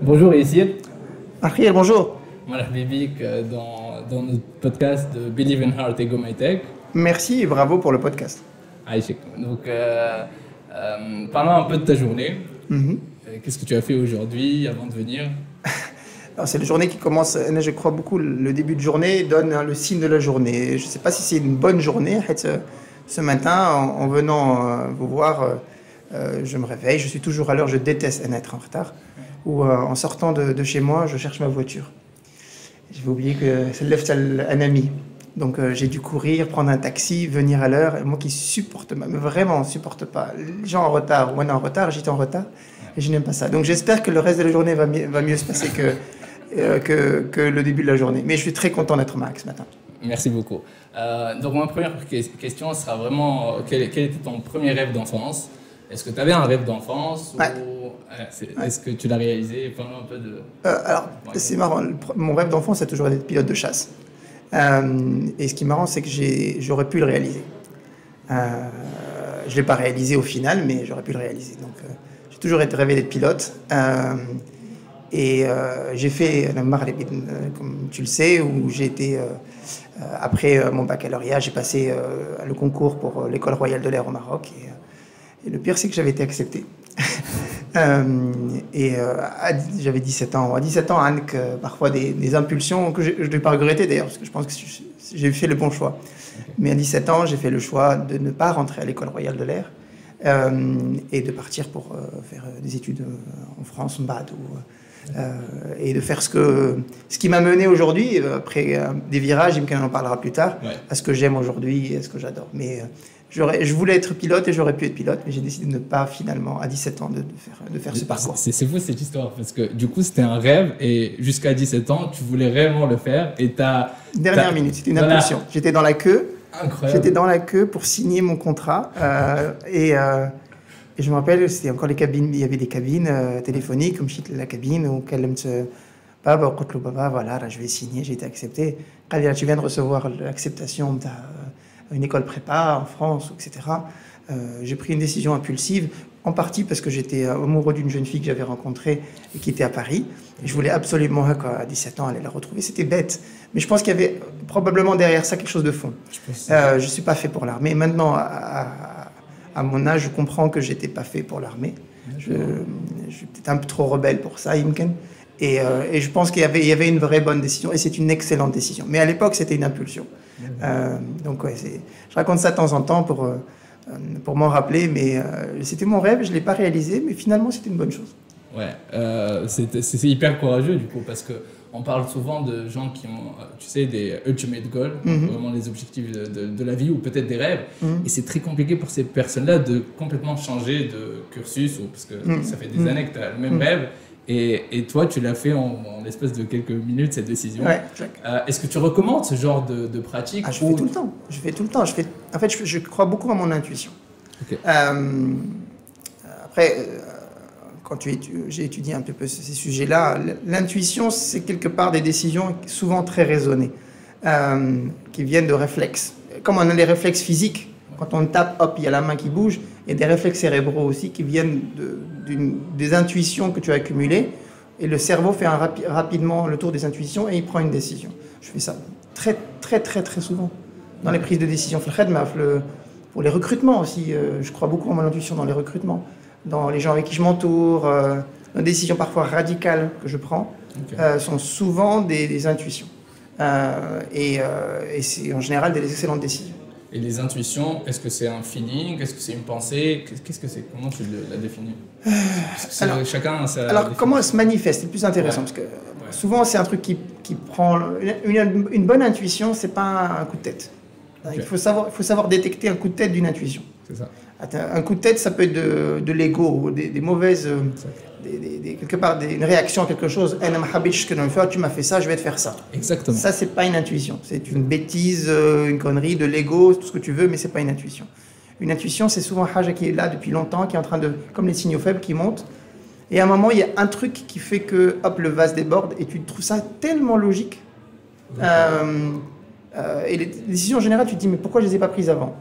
Bonjour Essir, Ariel, bonjour. مرحبا بك dans notre podcast de Believe in Heart et Go My Tech. Merci et bravo pour le podcast. Aïchek. Donc, parlons un peu de ta journée. Qu'est-ce que tu as fait aujourd'hui avant de venir? Alors, c'est la journée qui commence, je crois beaucoup, le début de journée donne le signe de la journée. Je ne sais pas si c'est une bonne journée. Ce matin, en venant vous voir, je me réveille, je suis toujours à l'heure, je déteste être en retard. Ou en sortant de chez moi, je cherche ma voiture. J'avais oublié que c'est un ami. Donc j'ai dû courir, prendre un taxi, venir à l'heure. Et moi qui supporte, mais vraiment supporte pas les gens en retard. Moi en retard, j'étais en retard et je n'aime pas ça. Donc j'espère que le reste de la journée va mieux se passer que le début de la journée. Mais je suis très content d'être Max ce matin. Merci beaucoup. Donc ma première question sera vraiment quel était ton premier rêve d'enfance? Est-ce que tu avais un rêve d'enfance Ouais. ou est-ce que tu l'as réalisé? Parle un peu de... Alors c'est marrant, mon rêve d'enfance c'est toujours d'être pilote de chasse. Et ce qui est marrant, c'est que j'aurais pu le réaliser. Je ne l'ai pas réalisé au final, mais j'aurais pu le réaliser. Donc, j'ai toujours rêvé d'être pilote. J'ai fait la Maghreb, comme tu le sais, où j'ai été, après mon baccalauréat, j'ai passé le concours pour l'École royale de l'air au Maroc. Et le pire, c'est que j'avais été accepté. J'avais 17 ans. À 17 ans, avec parfois des impulsions que je ne vais pas regretter d'ailleurs, parce que je pense que j'ai fait le bon choix. Okay. Mais à 17 ans, j'ai fait le choix de ne pas rentrer à l'École royale de l'air et de partir pour faire des études en France, en BAD, et de faire ce qui m'a mené aujourd'hui, après des virages, on en parlera plus tard, à ce que j'aime aujourd'hui et à ce que j'adore. Mais je voulais être pilote et j'aurais pu être pilote, mais j'ai décidé de ne pas finalement, à 17 ans, de faire ce parcours. C'est fou cette histoire, parce que du coup c'était un rêve et jusqu'à 17 ans, tu voulais réellement le faire et Dernière minute, c'était une impulsion. J'étais dans la queue. Incroyable. J'étais dans la queue pour signer mon contrat et je me rappelle, c'était encore les cabines, il y avait des cabines téléphoniques, comme la cabine où Baba, voilà, là, je vais signer, j'ai été accepté. Tu viens de recevoir l'acceptation de une école prépa en France, etc. J'ai pris une décision impulsive, en partie parce que j'étais amoureux d'une jeune fille que j'avais rencontrée et qui était à Paris. Et je voulais absolument, à 17 ans, aller la retrouver. C'était bête. Mais je pense qu'il y avait probablement derrière ça quelque chose de fond. Je ne suis pas fait pour l'armée. Maintenant, à mon âge, je comprends que je n'étais pas fait pour l'armée. Je suis peut-être un peu trop rebelle pour ça, Imken. Et je pense qu'il y avait une vraie bonne décision. Et c'est une excellente décision. Mais à l'époque, c'était une impulsion. Donc, je raconte ça de temps en temps pour m'en rappeler. Mais c'était mon rêve, je ne l'ai pas réalisé. Mais finalement, c'était une bonne chose. Ouais, c'est hyper courageux du coup, parce qu'on parle souvent de gens qui ont, tu sais, des ultimate goals, vraiment les objectifs de la vie ou peut-être des rêves. Et c'est très compliqué pour ces personnes-là de complètement changer de cursus, parce que ça fait des années que tu as le même rêve. Et toi, tu l'as fait en l'espace de quelques minutes, cette décision. Ouais, est-ce que tu recommandes ce genre de pratique? Je fais tout le temps. Je fais tout le temps. En fait, je crois beaucoup à mon intuition. Okay. Après, quand j'ai étudié un peu ces sujets-là, l'intuition, c'est quelque part des décisions souvent très raisonnées, qui viennent de réflexes. Comme on a les réflexes physiques, quand on tape, hop, il y a la main qui bouge, et des réflexes cérébraux aussi qui viennent des intuitions que tu as accumulées, et le cerveau fait rapidement le tour des intuitions et il prend une décision. Je fais ça très, très, très, très souvent dans les prises de décision. Pour les recrutements aussi, je crois beaucoup à mon intuition dans les recrutements, dans les gens avec qui je m'entoure, les décisions parfois radicales que je prends sont souvent des intuitions. Et c'est en général des excellentes décisions. Et les intuitions, est-ce que c'est un feeling? Est-ce que c'est une pensée? Qu'est-ce que c'est? Comment tu la définis? Chacun a sa définition. Comment elle se manifeste? C'est le plus intéressant. Parce que souvent, c'est un truc qui prend... Une bonne intuition, c'est pas un coup de tête. Il faut savoir détecter un coup de tête d'une intuition. C'est ça. Un coup de tête, ça peut être de l'ego, des mauvaises... quelque part, une réaction à quelque chose. Tu m'as fait ça, je vais te faire ça. Exactement. Ça, c'est pas une intuition. C'est une bêtise, une connerie, de l'ego, tout ce que tu veux, mais c'est pas une intuition. Une intuition, c'est souvent un haja qui est là depuis longtemps, qui est en train de... Comme les signaux faibles qui montent. Et à un moment, il y a un truc qui fait que, hop, le vase déborde, et tu trouves ça tellement logique. Et les décisions en général, tu te dis, mais pourquoi je les ai pas prises avant?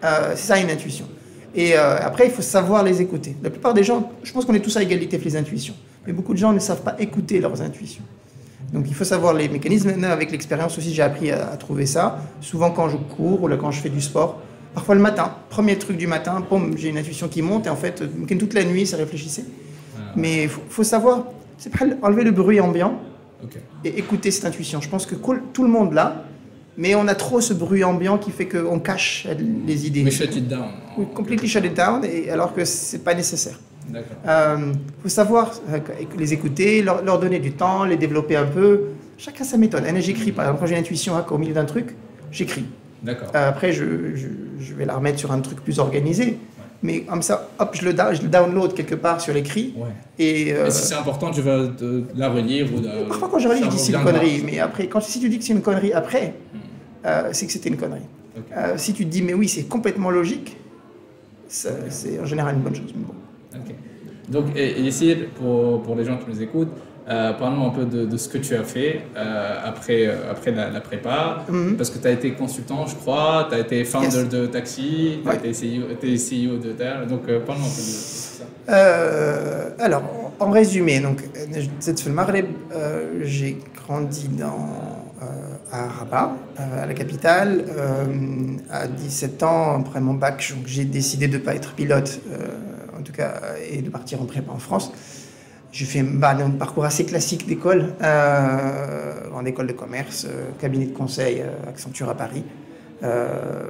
C'est ça une intuition. Et après, il faut savoir les écouter. La plupart des gens, je pense qu'on est tous à égalité avec les intuitions. Mais beaucoup de gens ne savent pas écouter leurs intuitions. Donc il faut savoir les mécanismes. Maintenant, avec l'expérience aussi, j'ai appris à trouver ça. Souvent quand je cours ou là, quand je fais du sport, parfois le matin, premier truc du matin, boum, j'ai une intuition qui monte et en fait, toute la nuit, ça réfléchissait. Mais il faut savoir, c'est pas enlever le bruit ambiant et écouter cette intuition. Je pense que tout le monde l'a, mais on a trop ce bruit ambiant qui fait qu'on cache les idées. Mais shut it down. Oui, completely shut it down, alors que c'est pas nécessaire. Il faut savoir les écouter, leur donner du temps, les développer un peu. Chacun sa méthode. J'écris, par exemple, quand j'ai une intuition au milieu d'un truc, j'écris. Après, je vais la remettre sur un truc plus organisé. Ouais. Mais comme ça, hop, je le download quelque part sur l'écrit. Ouais. Et si c'est important, tu vas la relire ou parfois, quand je relis, je dis c'est une connerie. Mais après, si tu dis que c'est une connerie après, c'est que c'était une connerie. Si tu te dis, mais oui, c'est complètement logique, c'est en général une bonne chose. Mais bon. Donc, et ici, pour les gens qui nous écoutent, parle-nous un peu de ce que tu as fait après la prépa, parce que tu as été consultant, je crois, tu as été founder de Taxi, tu as été CEO de Terre, donc parle-nous un peu de ça. Alors, en résumé, donc, j'ai grandi à Rabat, à la capitale. À 17 ans, après mon bac, j'ai décidé de ne pas être pilote, en tout cas, et de partir en prépa en France. J'ai fait un parcours assez classique d'école, en école de commerce, cabinet de conseil, Accenture à Paris.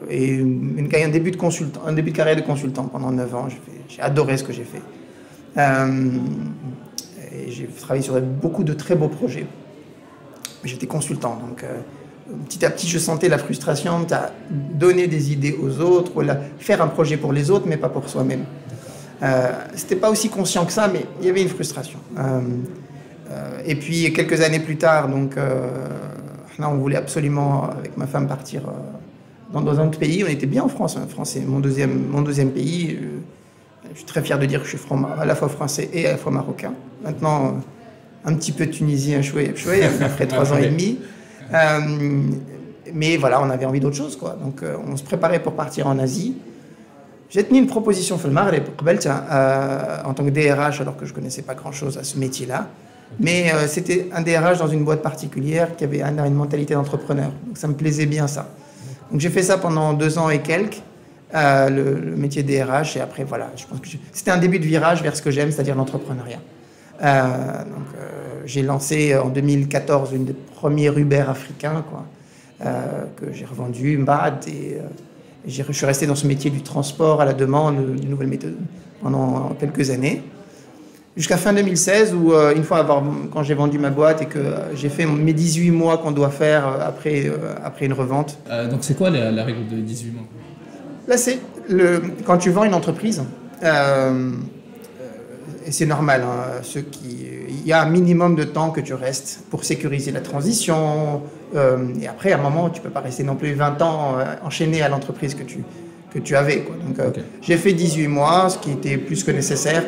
Et un début de carrière de consultant pendant 9 ans. J'ai adoré ce que j'ai fait. Et j'ai travaillé sur beaucoup de très beaux projets. J'étais consultant, donc petit à petit je sentais la frustration de donner des idées aux autres, ou faire un projet pour les autres, mais pas pour soi-même. C'était pas aussi conscient que ça, mais il y avait une frustration. Et puis quelques années plus tard, donc là on voulait absolument avec ma femme partir dans un autre pays. On était bien en France. France c'est mon deuxième pays. Je suis très fier de dire que je suis à la fois français et à la fois marocain. Maintenant un petit peu tunisien, choué après 3 ans et demi. Mais voilà, on avait envie d'autre chose, quoi. Donc on se préparait pour partir en Asie. J'ai tenu une proposition en tant que DRH, alors que je ne connaissais pas grand-chose à ce métier-là. Mais c'était un DRH dans une boîte particulière qui avait une mentalité d'entrepreneur. Donc ça me plaisait bien, ça. Donc j'ai fait ça pendant 2 ans et quelques, le métier DRH. Et après, voilà, je pense que c'était un début de virage vers ce que j'aime, c'est-à-dire l'entrepreneuriat. J'ai lancé en 2014 une des premières Uber africains, quoi, que j'ai revendu, Mbad, et je suis resté dans ce métier du transport à la demande, de nouvelles méthodes, pendant quelques années. Jusqu'à fin 2016, où une fois quand j'ai vendu ma boîte et que j'ai fait mes 18 mois qu'on doit faire après une revente. Donc c'est quoi la règle de 18 mois? Là, c'est quand tu vends une entreprise, et c'est normal, hein, il y a un minimum de temps que tu restes pour sécuriser la transition. Et après, à un moment, tu ne peux pas rester non plus 20 ans enchaîné à l'entreprise que tu avais, quoi. Donc, j'ai fait 18 mois, ce qui était plus que nécessaire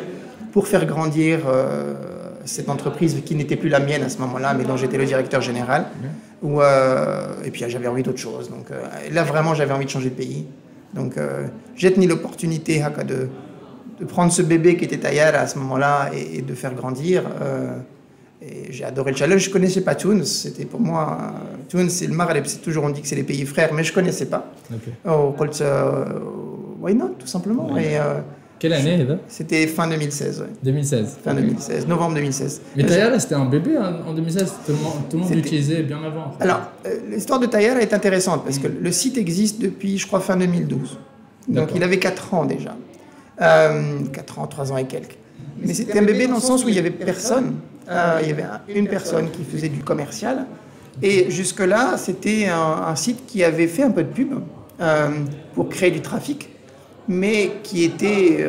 pour faire grandir cette entreprise qui n'était plus la mienne à ce moment-là, mais dont j'étais le directeur général. Et puis, j'avais envie d'autre chose. Donc, là, vraiment, j'avais envie de changer de pays. Donc, j'ai tenu l'opportunité de prendre ce bébé qui était Tayar à ce moment-là et de faire grandir. Et j'ai adoré le challenge. Je ne connaissais pas Tunis. C'était pour moi, Tunis, c'est le Maghreb. On dit que c'est les pays frères, mais je ne connaissais pas. Why not, tout simplement. Ouais. Quelle année C'était fin 2016. Ouais. 2016. Fin 2016, novembre 2016. Mais Tayar, c'était un bébé en 2016. Tout le monde l'utilisait bien avant. Alors, l'histoire de Tayar est intéressante parce que le site existe depuis, je crois, fin 2012. Donc, il avait 4 ans déjà. 4 ans, 3 ans et quelques. Mais c'était un bébé dans le sens où il n'y avait personne. Il y avait une personne qui faisait du commercial. Et jusque-là, c'était un site qui avait fait un peu de pub pour créer du trafic, mais qui était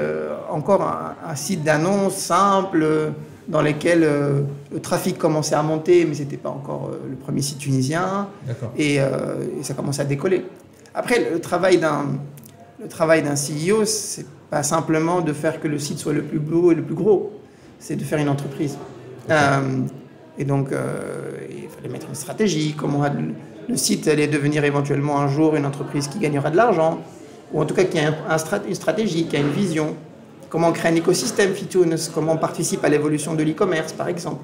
encore un site d'annonce simple dans lequel le trafic commençait à monter, mais ce n'était pas encore le premier site tunisien. Et ça commençait à décoller. Après, le travail d'un CEO, c'est pas simplement de faire que le site soit le plus beau et le plus gros, c'est de faire une entreprise. Et donc, il fallait mettre une stratégie, comment le site allait devenir éventuellement un jour une entreprise qui gagnera de l'argent, ou en tout cas qui a une stratégie, qui a une vision. comment on crée un écosystème Fitunes, comment on participe à l'évolution de l'e-commerce, par exemple.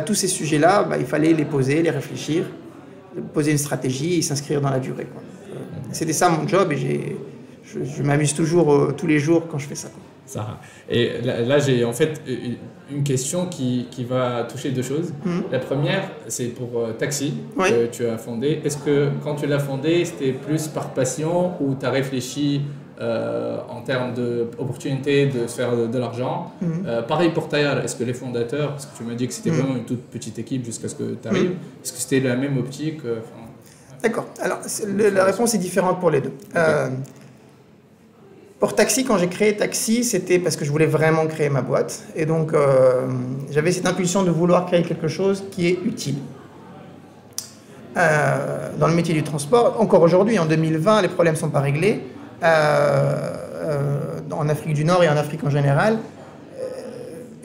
Tous ces sujets-là, il fallait les poser, les réfléchir, poser une stratégie et s'inscrire dans la durée, quoi. C'était ça mon job et je m'amuse toujours tous les jours quand je fais ça, quoi. Ça. Et là j'ai en fait une question qui va toucher deux choses. La première, c'est pour Taxi, que tu as fondé. Est-ce que quand tu l'as fondé, c'était plus par passion ou tu as réfléchi en termes d'opportunité de se faire de l'argent? Pareil pour Tayar, est-ce que les fondateurs, parce que tu m'as dit que c'était vraiment une toute petite équipe jusqu'à ce que tu arrives, est-ce que c'était la même optique? D'accord. Alors la réponse est différente pour les deux. Pour Taxi, quand j'ai créé Taxi, c'était parce que je voulais vraiment créer ma boîte. Et donc, j'avais cette impulsion de vouloir créer quelque chose qui est utile. Dans le métier du transport, encore aujourd'hui, en 2020, les problèmes ne sont pas réglés. En Afrique du Nord et en Afrique en général,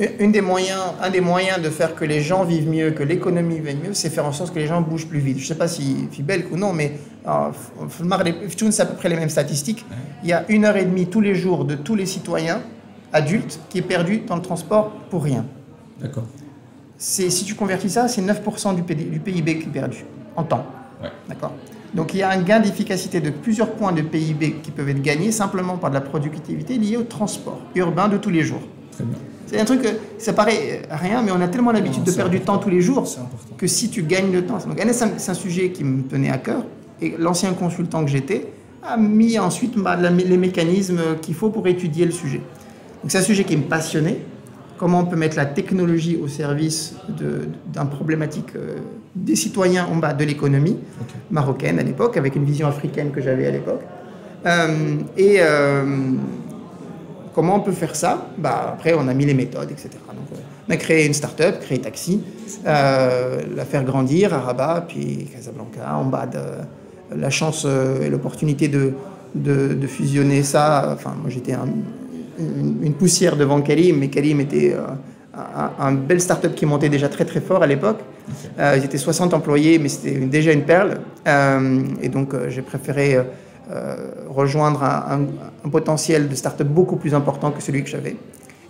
un des moyens de faire que les gens vivent mieux, que l'économie vive mieux, c'est faire en sorte que les gens bougent plus vite. Je ne sais pas si Fibel ou non, mais c'est à peu près les mêmes statistiques. Il y a 1h30 tous les jours de tous les citoyens adultes qui est perdu dans le transport pour rien. D'accord. Si tu convertis ça, c'est 9% du PIB qui est perdu en temps. Ouais. D'accord. Donc il y a un gain d'efficacité de plusieurs points de PIB qui peuvent être gagnés simplement par de la productivité liée au transport urbain de tous les jours. Très bien. C'est un truc, ça paraît rien, mais on a tellement l'habitude de perdre du temps tous les jours que si tu gagnes le temps. Donc, c'est un sujet qui me tenait à cœur et l'ancien consultant que j'étais a mis ensuite les mécanismes qu'il faut pour étudier le sujet. Donc, c'est un sujet qui me passionnait. Comment on peut mettre la technologie au service d'un problématique des citoyens en bas de l'économie marocaine à l'époque, avec une vision africaine que j'avais à l'époque. Comment on peut faire ça? Après, on a mis les méthodes, etc. Donc, on a créé une start-up, créé Taxi, la faire grandir à Rabat, puis Casablanca, en bas de la chance et l'opportunité de fusionner ça. Enfin, moi, j'étais une poussière devant Karim, mais Karim était un bel start-up qui montait déjà très très fort à l'époque. Ils étaient 60 employés, mais c'était déjà une perle. Et donc, j'ai préféré rejoindre un potentiel de start-up beaucoup plus important que celui que j'avais.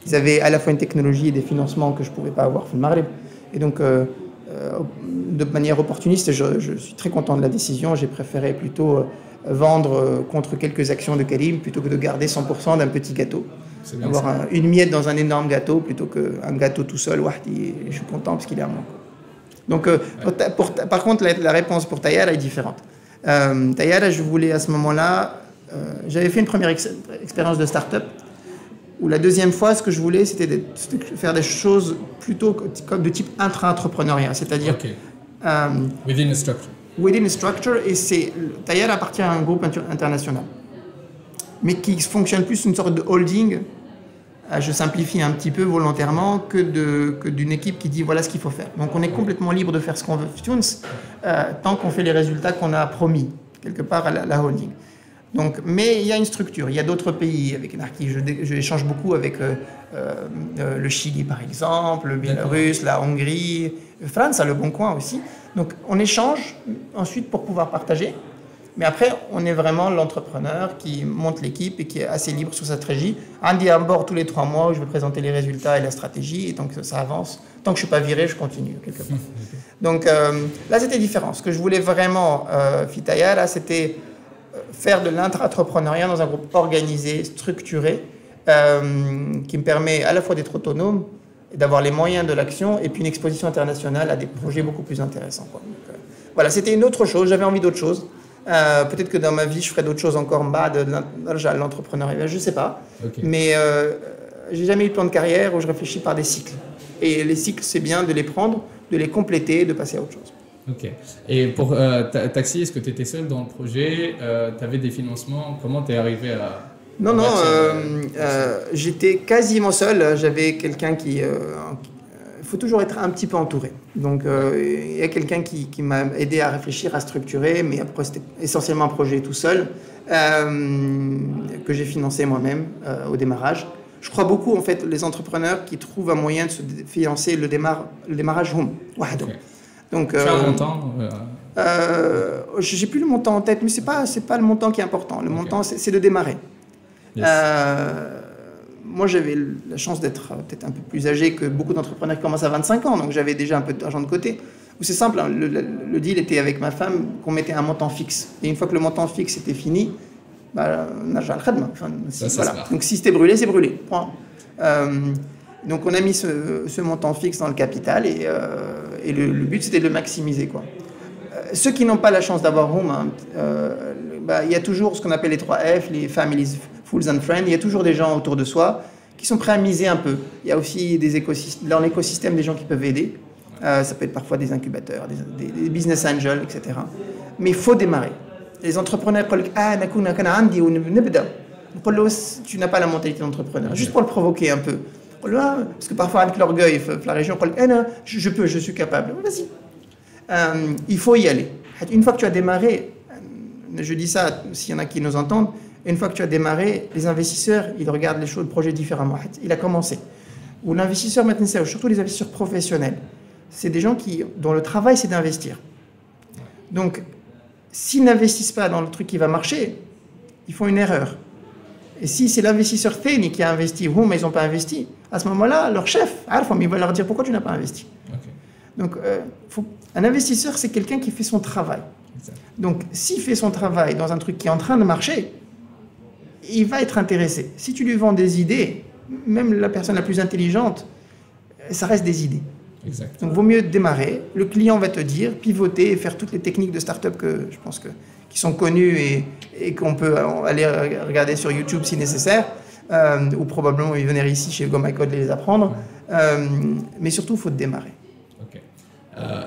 Ils avaient à la fois une technologie et des financements que je ne pouvais pas avoir au Maghreb. Et donc, de manière opportuniste, je suis très content de la décision. J'ai préféré plutôt vendre contre quelques actions de Karim plutôt que de garder 100% d'un petit gâteau. Avoir une miette dans un énorme gâteau plutôt qu'un gâteau tout seul. Je suis content parce qu'il est à moi. Donc, par contre, la réponse pour Tayar est différente. Tayar, je voulais à ce moment-là, j'avais fait une première expérience de start-up où la deuxième fois, ce que je voulais, c'était de faire des choses plutôt comme de type intra-entrepreneuriat, c'est-à-dire within a structure. Within a structure, et Tayar appartient à un groupe international, mais qui fonctionne plus une sorte de holding. Je simplifie un petit peu volontairement que d'une équipe qui dit voilà ce qu'il faut faire. Donc on est complètement libre de faire ce qu'on veut, tant qu'on fait les résultats qu'on a promis quelque part à la holding. Donc, mais il y a une structure, il y a d'autres pays avec qui je échange beaucoup avec le Chili par exemple, le Bélarus, la Hongrie, France a le Bon Coin aussi. Donc on échange ensuite pour pouvoir partager. Mais après, on est vraiment l'entrepreneur qui monte l'équipe et qui est assez libre sur sa stratégie. On dit à bord tous les 3 mois où je vais présenter les résultats et la stratégie. Et tant que ça avance, tant que je ne suis pas viré, je continue quelque part. Donc là, c'était différent. Ce que je voulais vraiment, Fitaya, là, c'était faire de l'intra-entrepreneuriat dans un groupe organisé, structuré, qui me permet à la fois d'être autonome, et d'avoir les moyens de l'action, et puis une exposition internationale à des projets beaucoup plus intéressants, quoi. Donc, voilà, c'était une autre chose. J'avais envie d'autre chose. Peut-être que dans ma vie, je ferai d'autres choses encore en bas de l'entrepreneuriat, je ne sais pas. Mais j'ai jamais eu de plan de carrière où je réfléchis par des cycles. Et les cycles, c'est bien de les prendre, de les compléter, de passer à autre chose. Ok. Et pour Taxi, est-ce que tu étais seul dans le projet? Tu avais des financements? Comment tu es arrivé à... Non, j'étais quasiment seul. J'avais quelqu'un qui... Il faut toujours être un petit peu entouré. Donc, il y a quelqu'un qui m'a aidé à réfléchir, à structurer, mais après, c'était essentiellement un projet tout seul que j'ai financé moi-même au démarrage. Je crois beaucoup, en fait, les entrepreneurs qui trouvent un moyen de se financer le démarrage home. Donc, tu as un montant j'ai plus le montant en tête, mais c'est pas le montant qui est important. Le montant, c'est de démarrer. Yes. moi, j'avais la chance d'être peut-être un peu plus âgé que beaucoup d'entrepreneurs qui commencent à 25 ans, donc j'avais déjà un peu d'argent de côté. Où c'est simple, hein, le deal était avec ma femme qu'on mettait un montant fixe. Et une fois que le montant fixe était fini, bah, on a déjà le khadma. Enfin, voilà. Donc si c'était brûlé, c'est brûlé. Point. Donc on a mis ce montant fixe dans le capital et le but c'était de le maximiser, quoi. Ceux qui n'ont pas la chance d'avoir Home, hein, il y a toujours ce qu'on appelle les 3 F, les families, fools and friends. Il y a toujours des gens autour de soi qui sont prêts à miser un peu. Il y a aussi dans l'écosystème des gens qui peuvent aider. Ça peut être parfois des incubateurs, des business angels, etc. Mais il faut démarrer. Les entrepreneurs disent tu n'as pas la mentalité d'entrepreneur, juste pour le provoquer un peu. Parce que parfois avec l'orgueil, la région, je peux, je suis capable. Vas-y. Il faut y aller. Une fois que tu as démarré, je dis ça s'il y en a qui nous entendent, une fois que tu as démarré, les investisseurs, ils regardent les choses, le projet différemment. Il a commencé. Ou l'investisseur maintenant, surtout les investisseurs professionnels, c'est des gens dont le travail c'est d'investir. Donc, s'ils n'investissent pas dans le truc qui va marcher, ils font une erreur. Et si c'est l'investisseur Théni qui a investi, mais ils n'ont pas investi, à ce moment-là, leur chef, il va leur dire pourquoi tu n'as pas investi. Okay. Donc, un investisseur, c'est quelqu'un qui fait son travail. Exact. Donc, s'il fait son travail dans un truc qui est en train de marcher, il va être intéressé. Si tu lui vends des idées, même la personne la plus intelligente, ça reste des idées. Exact. Donc, il vaut mieux démarrer. Le client va te dire, pivoter et faire toutes les techniques de start-up que je pense qui sont connues et qu'on peut aller regarder sur YouTube si nécessaire, ou probablement venir ici chez GoMyCode les apprendre. Mais surtout, il faut démarrer. Okay.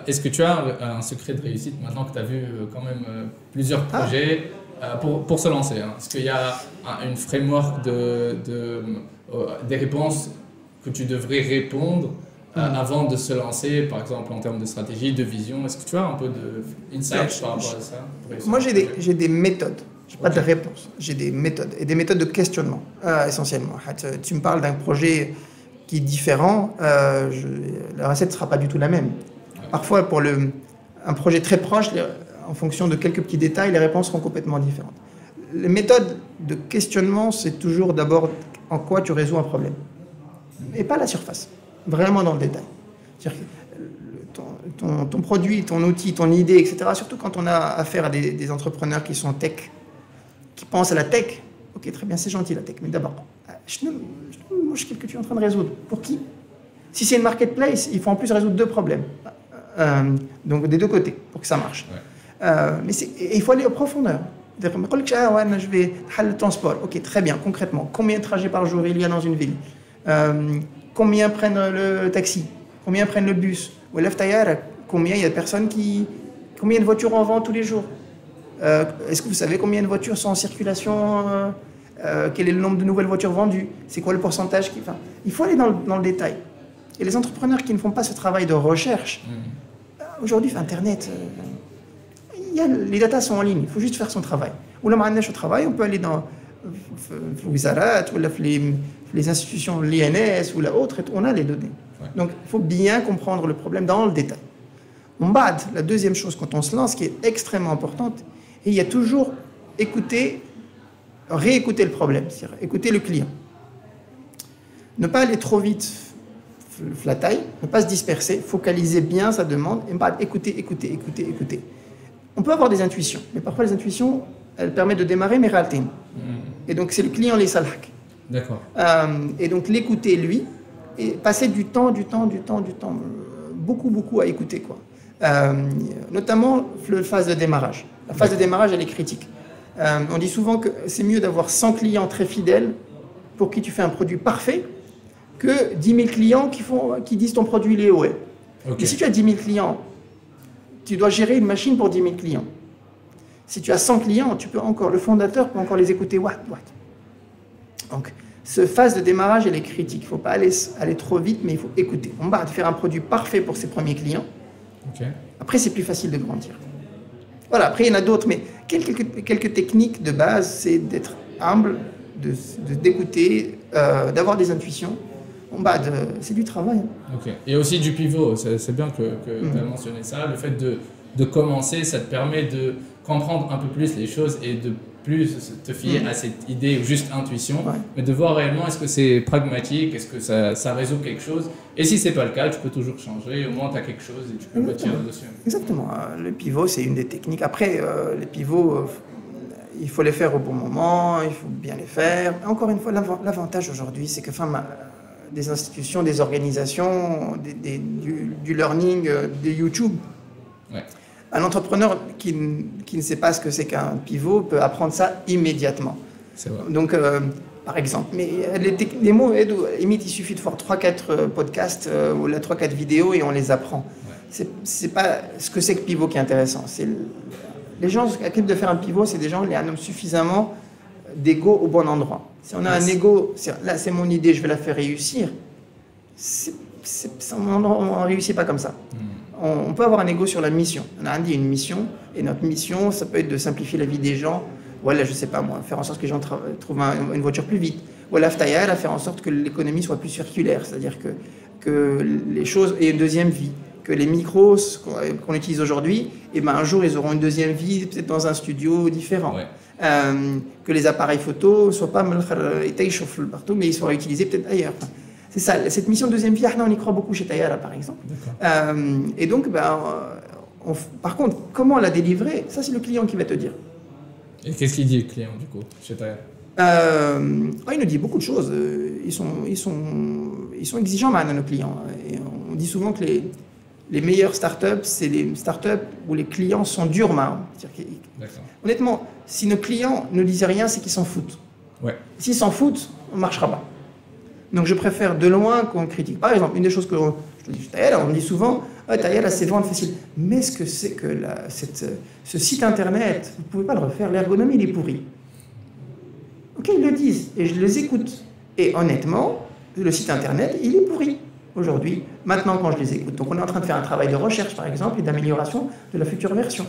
Est-ce que tu as un secret de réussite maintenant que tu as vu quand même plusieurs projets pour se lancer, hein? Est-ce qu'il y a une framework des réponses que tu devrais répondre avant de se lancer, par exemple en termes de stratégie, de vision? Est-ce que tu as un peu d'insight par rapport à ça? Moi, j'ai des méthodes. Je n'ai pas de réponse. J'ai des méthodes. Et des méthodes de questionnement, essentiellement. Tu me parles d'un projet qui est différent, la recette ne sera pas du tout la même. Parfois, pour un projet très proche, en fonction de quelques petits détails, les réponses seront complètement différentes. Les méthodes de questionnement, c'est toujours d'abord en quoi tu résous un problème. Et pas la surface. Vraiment dans le détail. C'est-à-dire que ton produit, ton outil, ton idée, etc., surtout quand on a affaire à des entrepreneurs qui sont tech, qui pensent à la tech, ok, très bien, c'est gentil la tech, mais d'abord, qu'est-ce que tu es en train de résoudre? Pour qui? Si c'est une marketplace, il faut en plus résoudre 2 problèmes. Donc des 2 côtés, pour que ça marche. Ouais. Mais il faut aller en profondeur. Je vais le transport. Ok, très bien, concrètement, combien de trajets par jour il y a dans une ville? Combien prennent le taxi? Combien prennent le bus? Combien il y a de personnes combien de voitures on vend tous les jours? Est-ce que vous savez combien de voitures sont en circulation? Quel est le nombre de nouvelles voitures vendues? C'est quoi le pourcentage il faut aller dans le détail. Et les entrepreneurs qui ne font pas ce travail de recherche, aujourd'hui, Internet, les datas sont en ligne, il faut juste faire son travail. Ou là, au travail, on peut aller dans Wizarat, ou les institutions, l'INS ou la autre, on a les données. Ouais. Donc, il faut bien comprendre le problème dans le détail. La deuxième chose quand on se lance, qui est extrêmement importante, et il y a toujours réécouter le problème, c'est-à-dire écouter le client. Ne pas aller trop vite, la taille, ne pas se disperser, focaliser bien sa demande, et écouter. On peut avoir des intuitions, mais parfois les intuitions, elles permettent de démarrer, mais réalité. Et donc, c'est le client, les salhak. D'accord. Et donc, l'écouter, lui, et passer du temps, beaucoup à écouter, quoi. Notamment la phase de démarrage. La phase de démarrage, elle est critique. On dit souvent que c'est mieux d'avoir 100 clients très fidèles pour qui tu fais un produit parfait que 10 000 clients qui disent ton produit il est ouais. Okay. Et si tu as 10 000 clients, tu dois gérer une machine pour 10 000 clients. Si tu as 100 clients, le fondateur peut encore les écouter. Donc, cette phase de démarrage, elle est critique. Il ne faut pas aller trop vite, mais il faut écouter. On va faire un produit parfait pour ses premiers clients. Okay. Après, c'est plus facile de grandir. Voilà, après, il y en a d'autres, mais quelques techniques de base, c'est d'être humble, d'écouter, d'avoir des intuitions. C'est du travail. Okay. Et aussi du pivot, c'est bien que tu as mentionné ça. Le fait de commencer, ça te permet de comprendre un peu plus les choses et de plus te fier à cette idée ou juste intuition, mais de voir réellement est-ce que c'est pragmatique, est-ce que ça résout quelque chose. Et si c'est pas le cas, tu peux toujours changer, au moins tu as quelque chose et tu peux bâtir dessus. Exactement. Le pivot, c'est une des techniques. Après, les pivots, il faut les faire au bon moment, il faut bien les faire. Encore une fois, l'avantage aujourd'hui, c'est que des institutions, des organisations, du learning, de YouTube, un entrepreneur qui ne sait pas ce que c'est qu'un pivot peut apprendre ça immédiatement. C'est vrai. Donc, par exemple, mais les mots, limite, il suffit de faire 3-4 podcasts ou 3-4 vidéos et on les apprend. C'est pas ce que c'est que pivot qui est intéressant. Les gens qui acceptent de faire un pivot, c'est des gens qui ont suffisamment d'ego au bon endroit. Si on a un ego, là c'est mon idée, je vais la faire réussir, on ne réussit pas comme ça. On peut avoir un ego sur la mission. On a une mission, et notre mission, ça peut être de simplifier la vie des gens. Voilà, je sais pas moi, faire en sorte que les gens trouvent une voiture plus vite. Ou la faire en sorte que l'économie soit plus circulaire, c'est-à-dire que les choses aient une deuxième vie. Que les micros qu'on utilise aujourd'hui, un jour ils auront une deuxième vie, peut-être dans un studio différent. Que les appareils photo ne soient pas partout, mais ils soient utilisés peut-être ailleurs. C'est ça, cette mission de deuxième vie, on y croit beaucoup chez Tayara par exemple. Et donc, par contre, comment la délivrer, ça c'est le client qui va te dire. Et qu'est-ce qu'il dit le client du coup chez Tayara? Il nous dit beaucoup de choses. Ils sont exigeants maintenant, nos clients. Et on dit souvent que les meilleures startups, c'est les startups où les clients sont durs, honnêtement, si nos clients ne disent rien, c'est qu'ils s'en foutent. S'ils s'en foutent, on ne marchera pas. Donc je préfère de loin qu'on critique. Par exemple, une des choses que je dis, on me dit souvent, Tayara, c'est vendre facile. Mais ce que c'est que ce site internet, vous ne pouvez pas le refaire, l'ergonomie, il est pourri. Ok, ils le disent, et je les écoute. Et honnêtement, le site internet, il est pourri aujourd'hui, maintenant quand je les écoute. Donc on est en train de faire un travail de recherche, par exemple, et d'amélioration de la future version.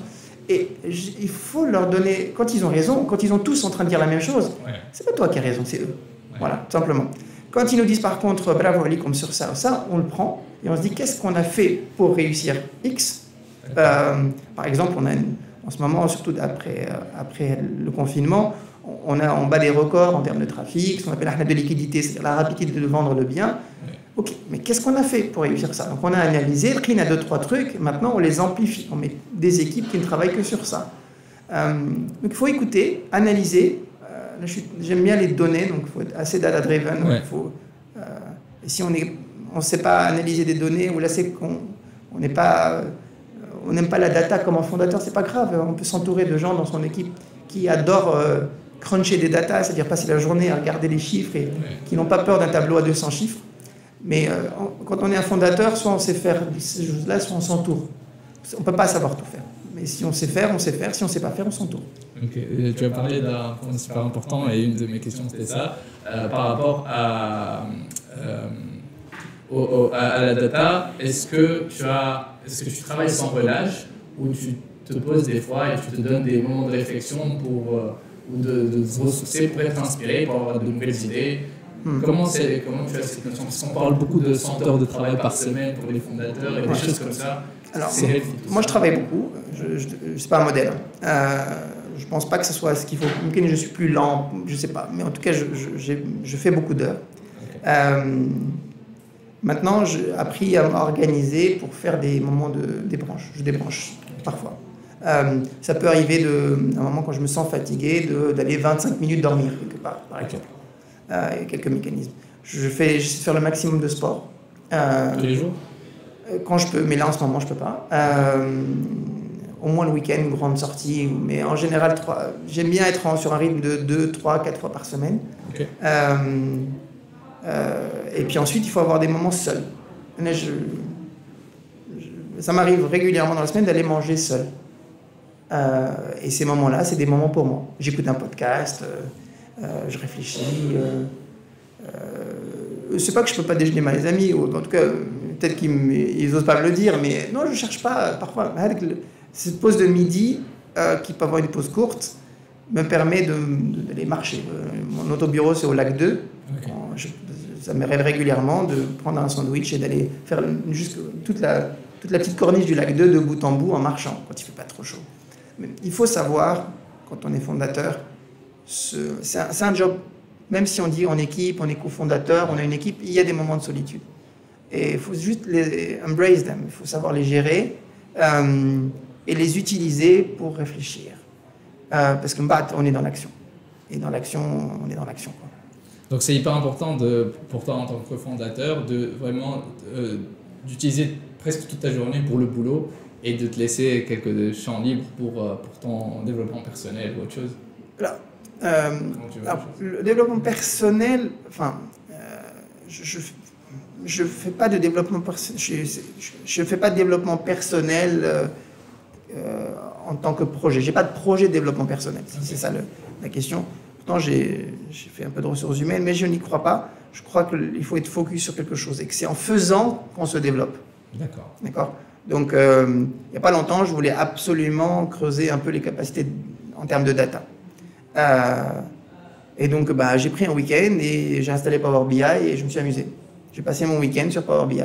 Et il faut leur donner, quand ils ont raison, quand ils sont tous en train de dire la même chose, c'est pas toi qui as raison, c'est eux. Voilà, tout simplement. Quand ils nous disent par contre, bravo Ali, comme sur ça ou ça, on le prend et on se dit, qu'est-ce qu'on a fait pour réussir X Par exemple, en ce moment, surtout après le confinement, on bat des records en termes de trafic, ce qu'on appelle la de liquidité, c'est-à-dire la rapidité de vendre le bien. Ok, mais qu'est-ce qu'on a fait pour réussir ça? Donc on a analysé, on a 2-3 trucs, maintenant on les amplifie, on met des équipes qui ne travaillent que sur ça. Donc il faut écouter, analyser. J'aime bien les données, donc il faut être assez data-driven. Si on ne sait pas analyser des données, ou là c'est qu'on n'aime pas la data comme un fondateur, c'est pas grave. On peut s'entourer de gens dans son équipe qui adorent cruncher des data, c'est-à-dire passer la journée à regarder les chiffres et qui n'ont pas peur d'un tableau à 200 chiffres. Mais quand on est un fondateur, soit on sait faire ces choses-là, soit on s'entoure. On ne peut pas savoir tout faire. Mais si on sait faire, on sait faire. Si on ne sait pas faire, on s'entoure. Ok. Tu as parlé d'un point super important et une de mes questions c'était ça. Par rapport à la data, est-ce que tu travailles sans relâche ou tu te poses des fois et tu te donnes des moments de réflexion ou de te ressourcer pour être inspiré, pour avoir de nouvelles idées? Comment tu as cette notion? Parce qu'on parle beaucoup de 100 heures de travail par semaine pour les fondateurs et des choses comme ça. Alors, moi je travaille beaucoup, je ne suis pas un modèle. Je ne pense pas que ce soit ce qu'il faut. Je suis plus lent, je ne sais pas. Mais en tout cas, je fais beaucoup d'heures. Maintenant, j'ai appris à m'organiser pour faire des moments de débranche. Je débranche parfois. Ça peut arriver à un moment quand je me sens fatigué d'aller 25 minutes dormir quelque part, par exemple. Il y a quelques mécanismes. J'essaie de faire le maximum de sport. Tous les jours? Quand je peux, mais là en ce moment je peux pas. Au moins le week-end, une grande sortie, mais en général, j'aime bien être sur un rythme de 2, 3, 4 fois par semaine. Okay. Et puis ensuite, il faut avoir des moments seuls. Ça m'arrive régulièrement dans la semaine d'aller manger seul. Et ces moments-là, c'est des moments pour moi. J'écoute un podcast, je réfléchis. C'est pas que je peux pas déjeuner avec mes amis, ou en tout cas, peut-être qu'ils osent pas me le dire, mais non, je cherche pas. Parfois, cette pause de midi, qui peut avoir une pause courte, me permet d'aller marcher. Mon autobureau, c'est au lac 2. Okay. Ça m'arrive régulièrement de prendre un sandwich et d'aller faire juste toute la petite corniche du lac 2 de bout en bout en marchant, quand il fait pas trop chaud. Mais il faut savoir, quand on est fondateur, c'est un job, même si on dit en équipe, on est cofondateur, on a une équipe, il y a des moments de solitude. Et il faut juste les embrace them, il faut savoir les gérer et les utiliser pour réfléchir. Parce que on est dans l'action. Et dans l'action, on est dans l'action. Donc c'est hyper important pour toi en tant que cofondateur de vraiment d'utiliser presque toute ta journée pour le boulot et de te laisser quelques champs libres pour ton développement personnel ou autre chose. Alors, le développement personnel, enfin, je fais pas de développement je fais pas de développement personnel en tant que projet. J'ai pas de projet de développement personnel. Okay. C'est ça la question. Pourtant, j'ai fait un peu de ressources humaines, mais je n'y crois pas. Je crois qu'il faut être focus sur quelque chose et que c'est en faisant qu'on se développe. D'accord. Donc, il n'y a pas longtemps, je voulais absolument creuser un peu les capacités en termes de data. Et donc, j'ai pris un week-end et j'ai installé Power BI et je me suis amusé. J'ai passé mon week-end sur Power BI.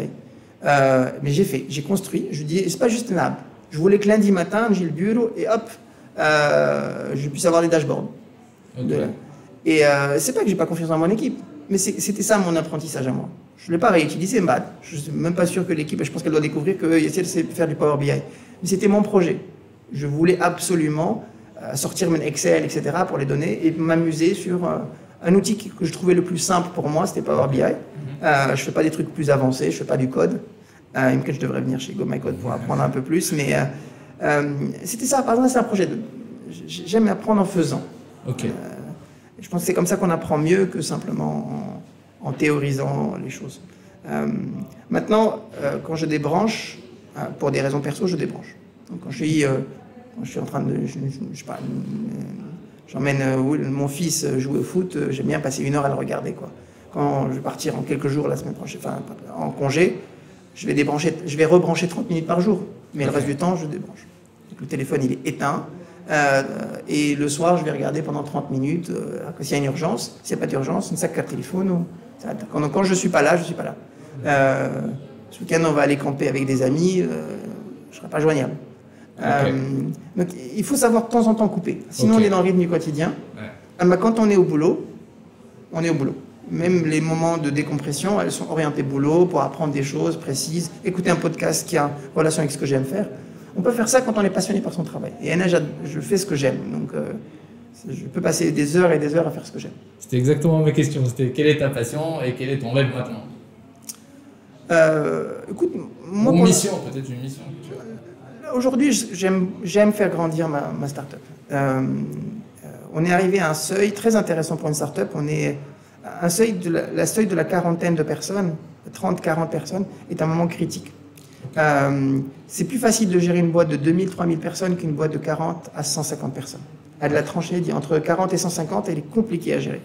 Mais j'ai construit. Je dis, c'est pas juste un app. Je voulais que lundi matin, j'ai le bureau et hop, je puisse avoir des dashboards. Okay. Et c'est pas que j'ai pas confiance en mon équipe, mais c'était ça mon apprentissage à moi. Je ne l'ai pas réutilisé, je ne suis même pas sûr que l'équipe, je pense qu'elle doit découvrir qu'elle sait faire du Power BI. Mais c'était mon projet. Je voulais absolument sortir mon Excel, etc. pour les données et m'amuser sur un outil que je trouvais le plus simple pour moi, c'était Power BI. Je ne fais pas des trucs plus avancés, je ne fais pas du code. Je devrais venir chez GoMyCode pour apprendre un peu plus, mais c'était ça. Par exemple, c'est un projet. J'aime apprendre en faisant. Okay. Je pense que c'est comme ça qu'on apprend mieux que simplement en théorisant les choses. Maintenant, quand je débranche, pour des raisons perso, je débranche. Donc quand je suis en train de... Je sais pas, j'emmène mon fils jouer au foot, j'aime bien passer 1 heure à le regarder, quoi. Quand je vais partir en quelques jours la semaine prochaine, enfin en congé, je vais rebrancher 30 minutes par jour. Mais le reste du temps, je débranche. Donc, le téléphone, il est éteint. Et le soir, je vais regarder pendant 30 minutes s'il y a une urgence. S'il n'y a pas d'urgence, une sac de téléphone. Quand je ne suis pas là, je ne suis pas là. Ce week-end, on va aller camper avec des amis. Je ne serai pas joignable. Okay. Donc, il faut savoir de temps en temps couper. Sinon, on est dans le rythme du quotidien. Ouais. Quand on est au boulot, on est au boulot. Même les moments de décompression, elles sont orientées boulot pour apprendre des choses précises, écouter un podcast qui a relation avec ce que j'aime faire. On peut faire ça quand on est passionné par son travail. Et je fais ce que j'aime. Donc, je peux passer des heures et des heures à faire ce que j'aime. C'était exactement ma question. C'était quelle est ta passion et quel est ton rêve maintenant? Écoute, moi... Ou mission, peut-être une mission. Aujourd'hui, j'aime faire grandir ma start-up. On est arrivé à un seuil très intéressant pour une start-up. On est un seuil la seuil de la quarantaine de personnes, 30-40 personnes, est un moment critique. C'est plus facile de gérer une boîte de 2000-3000 personnes qu'une boîte de 40 à 150 personnes. À de la tranchée, entre 40 et 150, elle est compliquée à gérer.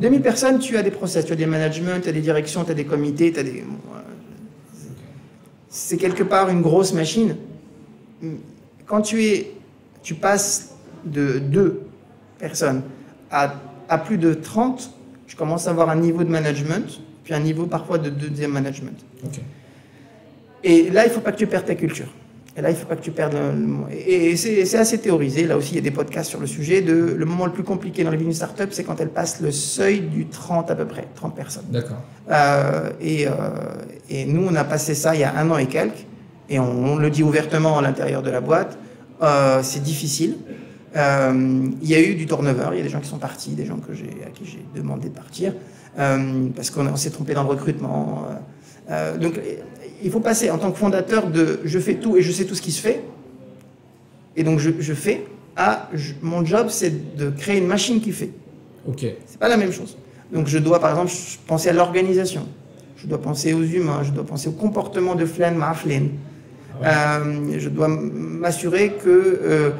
2000 personnes, tu as des process, tu as des managements, tu as des directions, tu as des comités, tu as des... C'est quelque part une grosse machine. Quand tu passes de 2 personnes à plus de 30, je commence à avoir un niveau de management, puis un niveau parfois de deuxième management. Okay. Et là, il ne faut pas que tu perdes ta culture. Et là, il ne faut pas que tu perdes... Et c'est assez théorisé. Là aussi, il y a des podcasts sur le sujet. Le moment le plus compliqué dans la vie d'une start-up, c'est quand elle passe le seuil du 30 à peu près, 30 personnes. D'accord. Et nous, on a passé ça il y a 1 an et quelques. Et on le dit ouvertement à l'intérieur de la boîte. C'est difficile. Il y a eu du turnover. Il y a des gens qui sont partis, des gens à qui j'ai demandé de partir. Parce qu'on s'est trompé dans le recrutement. Donc... Il faut passer en tant que fondateur de je fais tout et je sais tout ce qui se fait. Et donc je fais mon job, c'est de créer une machine qui fait. Ok. C'est pas la même chose. Donc je dois par exemple penser à l'organisation. Je dois penser aux humains. Je dois penser au comportement de Flan Ma'aflin. Je dois m'assurer que,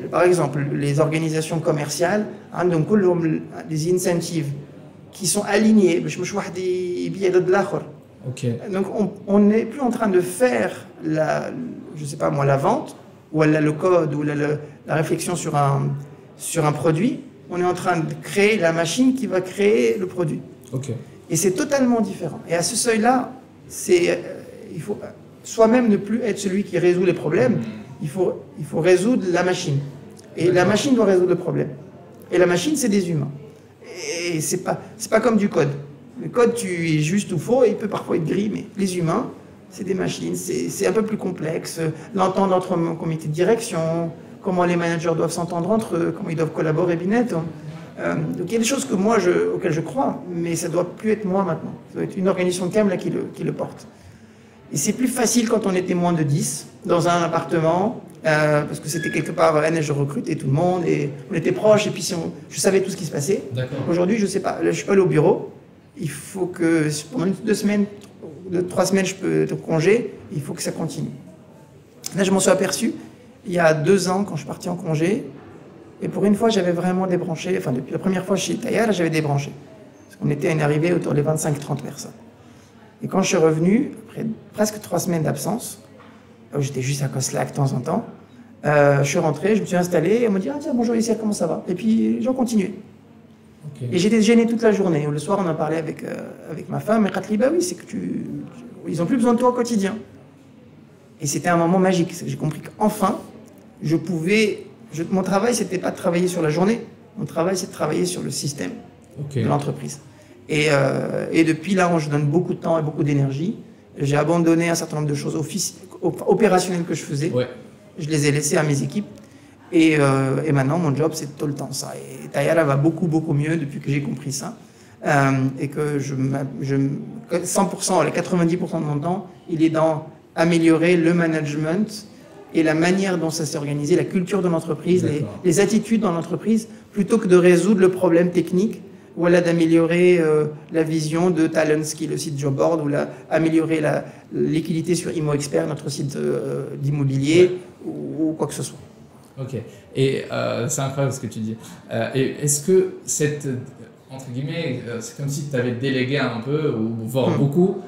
par exemple, les organisations commerciales, donc les incentives qui sont alignés. Okay. Donc on n'est plus en train de faire la vente ou le code ou la réflexion sur un produit. On est en train de créer la machine qui va créer le produit. Okay. Et c'est totalement différent. Et à ce seuil-là, il faut soi-même ne plus être celui qui résout les problèmes. Il faut résoudre la machine. Et la machine doit résoudre le problème. Et la machine, c'est des humains. Et c'est pas comme du code. Le code, tu es juste ou faux, et il peut parfois être gris, mais les humains, c'est des machines, c'est un peu plus complexe. L'entente entre un comité de direction, comment les managers doivent s'entendre entre eux, comment ils doivent collaborer bien. Donc il y a des choses que moi, auxquelles je crois, mais ça ne doit plus être moi maintenant. Ça doit être une organisation de CAM qui le porte. Et c'est plus facile quand on était moins de 10 dans un appartement, parce que c'était quelque part, je recrutais tout le monde, et on était proches, et puis je savais tout ce qui se passait. Aujourd'hui, je ne sais pas. Là, je ne suis pas allé au bureau. Il faut que pendant 2 semaines, 3 semaines, je peux te congé, il faut que ça continue. Là, je m'en suis aperçu il y a 2 ans, quand je suis parti en congé, et pour une fois, j'avais vraiment débranché. Enfin, depuis la première fois chez Tayar, j'avais débranché. Parce qu'on était à une arrivée autour des 25-30 personnes. Et quand je suis revenu, après presque 3 semaines d'absence, j'étais juste à Coslac de temps en temps, je suis rentré, je me suis installé, et on m'a dit « Ah tiens, bonjour Issir, comment ça va ?» Et puis, j'en continuais. Okay. Et j'étais gêné toute la journée. Le soir, on en parlait avec ma femme, et elle m'a dit « Bah oui, c'est que ils n'ont plus besoin de toi au quotidien. » Et c'était un moment magique. J'ai compris qu'enfin, je pouvais... mon travail, c'était pas de travailler sur la journée. Mon travail, c'est de travailler sur le système de l'entreprise. Et depuis là, je donne beaucoup de temps et beaucoup d'énergie. J'ai abandonné un certain nombre de choses opérationnelles que je faisais. Ouais. Je les ai laissées à mes équipes. Et maintenant, mon job, c'est tout le temps ça. Et Tayara va beaucoup, beaucoup mieux depuis que j'ai compris ça. Et que 100%, les 90% de mon temps, il est dans améliorer le management et la manière dont ça s'est organisé, la culture de l'entreprise, les attitudes dans l'entreprise, plutôt que de résoudre le problème technique, ou d'améliorer la vision de Talentski, le site job board, ou améliorer l'équité sur Imo Expert, notre site d'immobilier, ou quoi que ce soit. Ok, et c'est incroyable ce que tu dis. Et est-ce que cette, entre guillemets, c'est comme si tu avais délégué un peu, ou voire beaucoup,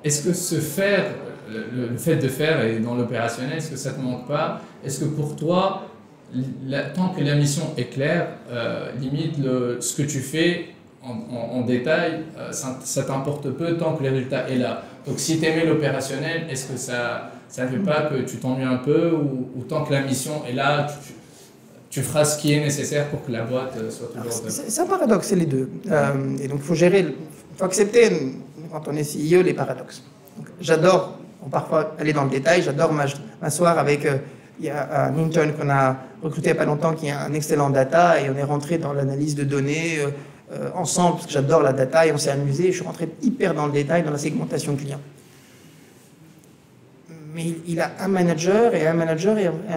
est-ce que le fait de faire et dans l'opérationnel, est-ce que ça ne te manque pas? Est-ce que pour toi, tant que la mission est claire, limite ce que tu fais en détail, ça t'importe peu tant que le résultat est là. Donc si tu aimais l'opérationnel, est-ce que ça ne fait pas que tu t'ennuies un peu, ou tant que la mission est là, tu feras ce qui est nécessaire pour que la boîte soit toujours... C'est un paradoxe, c'est les deux. Et donc il faut accepter, quand on est CEO, les paradoxes. J'adore parfois aller dans le détail, j'adore m'asseoir avec... il y a un intern qu'on a recruté il n'y a pas longtemps qui a un excellent data, et on est rentré dans l'analyse de données ensemble, parce que j'adore la data, et on s'est amusé. Je suis rentré hyper dans le détail, dans la segmentation client. Mais il a un manager et un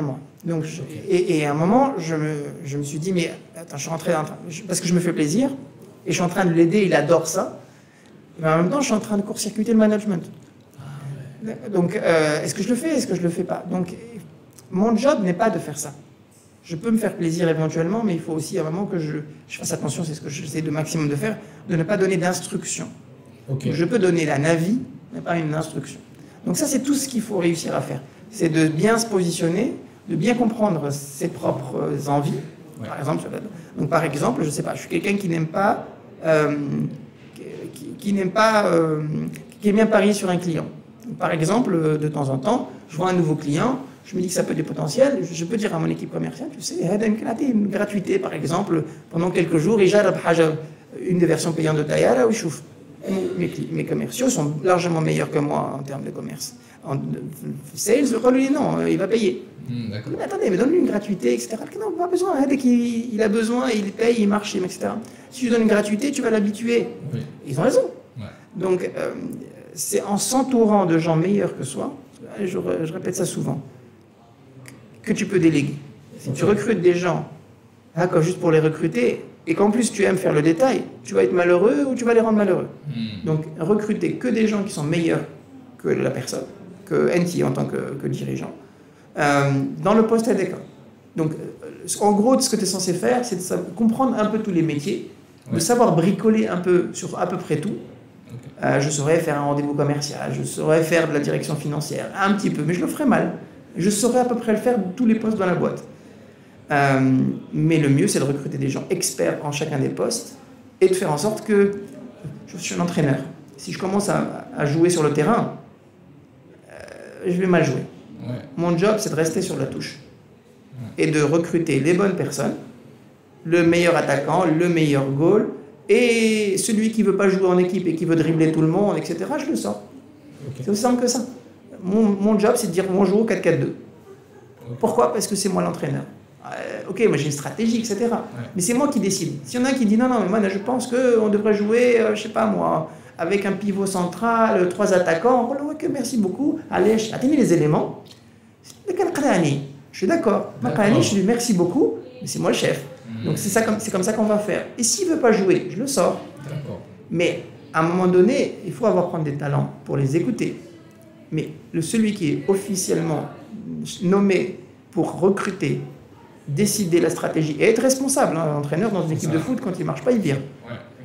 moi. Donc et à un moment, je me suis dit, mais attends, je suis rentré parce que je me fais plaisir, et je suis en train de l'aider, il adore ça, mais en même temps, je suis en train de court-circuiter le management. Donc, est-ce que je le fais, est-ce que je le fais pas? Donc, mon job n'est pas de faire ça. Je peux me faire plaisir éventuellement, mais il faut aussi à un moment que je fasse attention, c'est ce que j'essaie de maximum de faire, de ne pas donner d'instructions. Je peux donner un avis, mais pas une instruction. Donc ça, c'est tout ce qu'il faut réussir à faire. C'est de bien se positionner, de bien comprendre ses propres envies. Ouais. Par exemple, je sais pas, je suis quelqu'un qui n'aime pas, qui aime bien parier sur un client. Par exemple, de temps en temps, je vois un nouveau client, je me dis que ça peut être du potentiel, je peux dire à mon équipe commerciale, tu sais, une gratuité par exemple, pendant quelques jours, et j'ai une des versions payantes de Tayara, où je trouve mes commerciaux sont largement meilleurs que moi en termes de commerce. En sales, lui, non, il va payer. Mais attendez, mais donne-lui une gratuité, etc. Non, pas besoin, dès qu'il a besoin, il paye, il marche, etc. Si tu lui donnes une gratuité, tu vas l'habituer. Oui. Ils ont raison. Ouais. Donc, c'est en s'entourant de gens meilleurs que soi, je répète ça souvent, que tu peux déléguer. Si tu recrutes des gens, juste pour les recruter, et qu'en plus tu aimes faire le détail, tu vas être malheureux ou tu vas les rendre malheureux. Donc recruter que des gens qui sont meilleurs que la personne, que NT en tant que dirigeant, dans le poste adéquat. Donc en gros, ce que tu es censé faire, c'est de comprendre un peu tous les métiers, de savoir bricoler un peu sur à peu près tout. Je saurais faire un rendez-vous commercial, je saurais faire de la direction financière, un petit peu, mais je le ferais mal. Je saurais à peu près le faire de tous les postes dans la boîte. Mais le mieux, c'est de recruter des gens experts en chacun des postes et de faire en sorte que je suis un entraîneur. Si je commence à jouer sur le terrain, je vais mal jouer. Ouais. Mon job, c'est de rester sur la touche et de recruter les bonnes personnes le meilleur attaquant, le meilleur goal, et celui qui ne veut pas jouer en équipe et qui veut dribbler tout le monde, etc., je le sors. Okay. C'est aussi simple que ça. Mon job, c'est de dire on joue au 4-4-2. Okay. Pourquoi? Parce que c'est moi l'entraîneur. Ok, moi j'ai une stratégie, etc. Ouais. Mais c'est moi qui décide. S'il y en a un qui dit non, mais moi je pense qu'on devrait jouer, je sais pas moi, avec un pivot central, 3 attaquants, oh, ok, merci beaucoup, allez, atteignez les éléments. Je suis d'accord. Je lui dis merci beaucoup, mais c'est moi le chef. Donc c'est comme ça qu'on va faire. Et s'il ne veut pas jouer, je le sors. Mais à un moment donné, il faut prendre des talents pour les écouter. Mais celui qui est officiellement nommé pour recruter, décider la stratégie et être responsable, hein, l'entraîneur dans une équipe de foot, quand il ne marche pas, il vire.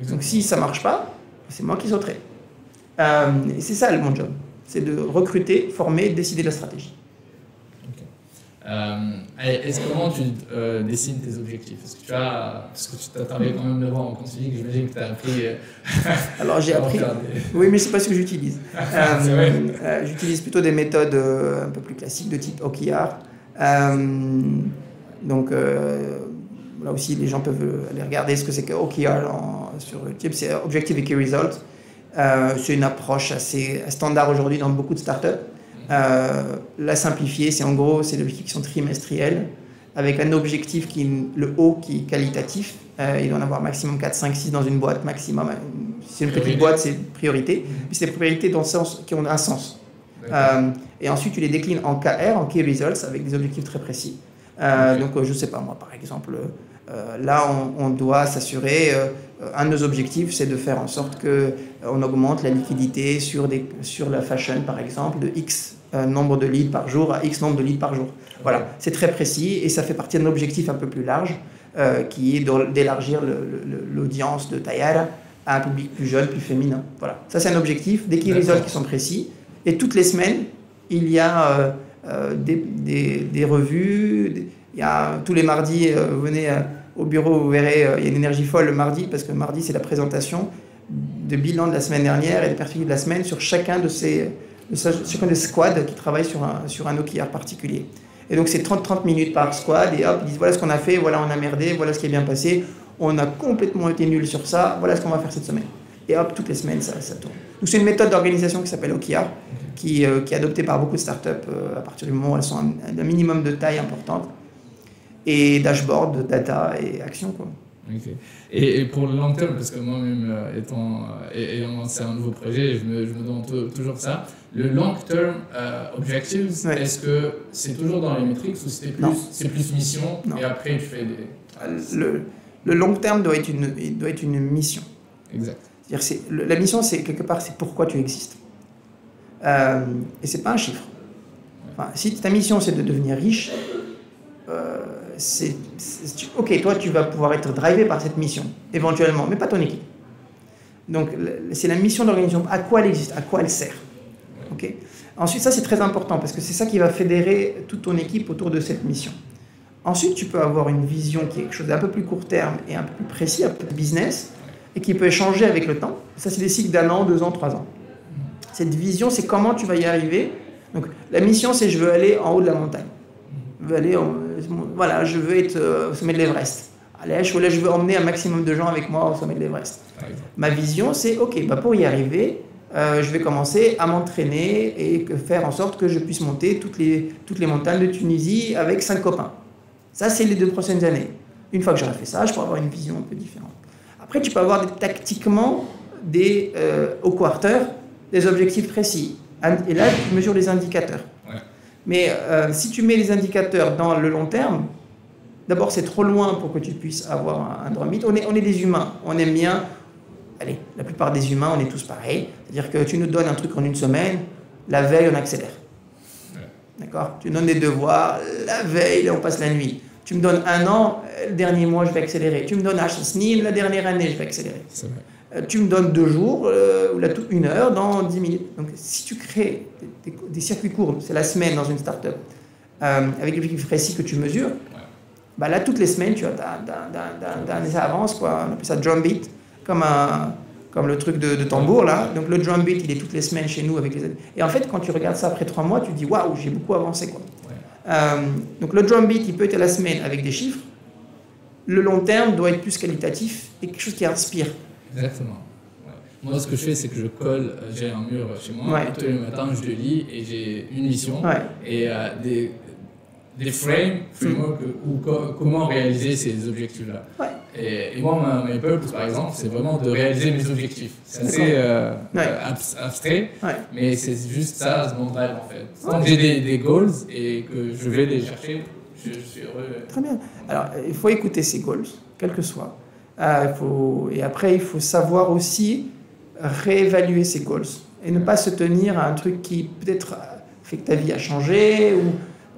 Donc si ça ne marche pas, c'est moi qui sauterai. Et c'est ça mon job. C'est de recruter, former, décider la stratégie. Comment tu dessines tes objectifs? Est-ce que parce que tu t'arrives quand même 9 ans en consulting, j'imagine que tu as appris. Alors j'ai appris. Oui, mais c'est pas ce que j'utilise. J'utilise plutôt des méthodes un peu plus classiques de type OKR. Donc là aussi, les gens peuvent aller regarder ce que c'est que OKR sur YouTube. C'est Objective et Key Result. C'est une approche assez standard aujourd'hui dans beaucoup de startups. La simplifier, c'est en gros, c'est des objectifs qui sont trimestriels, avec un objectif le haut qui est qualitatif. Il doit en avoir maximum 4, 5, 6 dans une boîte, maximum. Si c'est une petite boîte, c'est priorité. Mais c'est des priorités dans le sens qui ont un sens. Et ensuite, tu les déclines en KR, en Key Results, avec des objectifs très précis. Donc, je ne sais pas, moi, par exemple, là, on doit s'assurer, un de nos objectifs, c'est de faire en sorte qu'on augmente la liquidité sur la fashion, par exemple, de X nombre de leads par jour à X nombre de leads par jour. Voilà, c'est très précis et ça fait partie d'un objectif un peu plus large qui est d'élargir l'audience de Tayara à un public plus jeune, plus féminin. Voilà, ça c'est un objectif, des key results qui sont précis. Et toutes les semaines, il y a des revues, tous les mardis, venez au bureau, vous verrez, il y a une énergie folle le mardi, parce que le mardi c'est la présentation de bilan de la semaine dernière et des perspectives de la semaine sur chacun des squads qui travaillent sur un OKR particulier. Et donc c'est 30 minutes par squad et hop, ils disent voilà ce qu'on a fait, voilà on a merdé, voilà ce qui est bien passé, on a complètement été nul sur ça, voilà ce qu'on va faire cette semaine. Et hop, toutes les semaines ça tourne. Donc c'est une méthode d'organisation qui s'appelle OKR, qui est adoptée par beaucoup de startups à partir du moment où elles sont d'un minimum de taille importante. Et dashboard, data et action, quoi. Okay. Et pour le long terme, parce que moi-même ayant lancé un nouveau projet, je me demande toujours ça. Le long term objectives, est-ce que c'est toujours dans les métriques ou c'est plus mission? Non. Et après tu fais des... Le long terme doit être une mission. Exact. C'est-à-dire la mission, c'est quelque part, c'est pourquoi tu existes. Et c'est pas un chiffre. Enfin, si ta mission c'est de devenir riche, ok, toi tu vas pouvoir être drivé par cette mission, éventuellement, mais pas ton équipe. Donc c'est la mission d'organisation, à quoi elle existe, à quoi elle sert. Okay. Ensuite, ça c'est très important parce que c'est ça qui va fédérer toute ton équipe autour de cette mission. Ensuite, tu peux avoir une vision qui est quelque chose d'un peu plus court terme et un peu plus précis, un peu plus business, et qui peut changer avec le temps. Ça c'est des cycles d'1 an, 2 ans, 3 ans. Cette vision, c'est comment tu vas y arriver. Donc la mission, c'est je veux aller en haut de la montagne. Je veux être au sommet de l'Everest. Allez, je veux emmener un maximum de gens avec moi au sommet de l'Everest. Ma vision, c'est ok, pour y arriver, je vais commencer à m'entraîner et faire en sorte que je puisse monter toutes les montagnes de Tunisie avec 5 copains. Ça, c'est les 2 prochaines années. Une fois que j'aurai fait ça, je pourrai avoir une vision un peu différente. Après, tu peux avoir tactiquement au quarter des objectifs précis. Et là, tu mesures les indicateurs. Mais si tu mets les indicateurs dans le long terme, d'abord c'est trop loin pour que tu puisses avoir un drumbeat. On est des humains, on aime bien. Allez, la plupart des humains, on est tous pareils. C'est-à-dire que tu nous donnes un truc en une semaine, la veille on accélère. D'accord ? Tu donnes des devoirs, la veille on passe la nuit. Tu me donnes 1 an, le dernier mois je vais accélérer. Tu me donnes 10 snin, la dernière année je vais accélérer. C'est vrai. Tu me donnes 2 jours, ou 1 heure dans 10 minutes. Donc si tu crées des circuits courts, c'est la semaine dans une start-up, avec des objectifs précis que tu mesures, là toutes les semaines tu as ça avance, quoi. On appelle ça drum beat, comme le truc de tambour là. Donc le drum beat il est toutes les semaines chez nous avec les. Et en fait quand tu regardes ça après 3 mois, tu te dis waouh, j'ai beaucoup avancé, quoi. Donc le drum beat il peut être à la semaine avec des chiffres. le long terme doit être plus qualitatif et quelque chose qui inspire. Exactement. Moi, ce que je fais, c'est que je colle, j'ai un mur chez moi, et tous les matins, je le lis et j'ai une mission et des frameworks ou comment réaliser ces objectifs-là. Et moi, mes purposes, par exemple, c'est vraiment de réaliser mes objectifs. C'est assez abstrait, mais c'est juste ça, mon drive en fait. Tant que j'ai des goals et que je vais les chercher, je suis heureux. Très bien. Alors, il faut écouter ces goals, quels que soient. Et après, il faut savoir aussi réévaluer ses goals et ne pas se tenir à un truc qui peut-être fait que ta vie a changé ou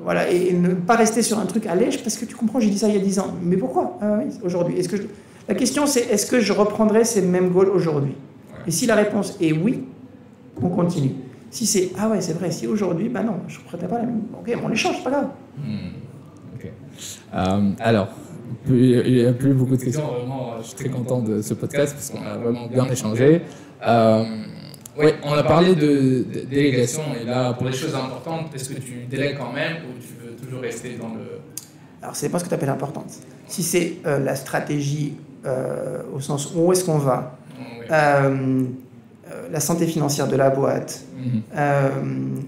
voilà, et ne pas rester sur un truc à lèche parce que tu comprends, j'ai dit ça il y a 10 ans, mais pourquoi aujourd'hui? La question c'est est-ce que je reprendrai ces mêmes goals aujourd'hui? Et si la réponse est oui, on continue. Si c'est ah ouais c'est vrai, si aujourd'hui, bah non, je ne reprendrai pas la même. Ok, on les change, c'est pas grave. Alors, il n'y a plus beaucoup de questions. Vraiment, je suis très content de ce podcast parce qu'on a vraiment bien échangé. Oui, on a parlé de délégation et là, pour les choses importantes, est-ce que tu délègues quand même ou tu veux toujours rester dans le... Alors, c'est pas ce que tu appelles importante. Si c'est la stratégie au sens où est-ce qu'on va, la santé financière de la boîte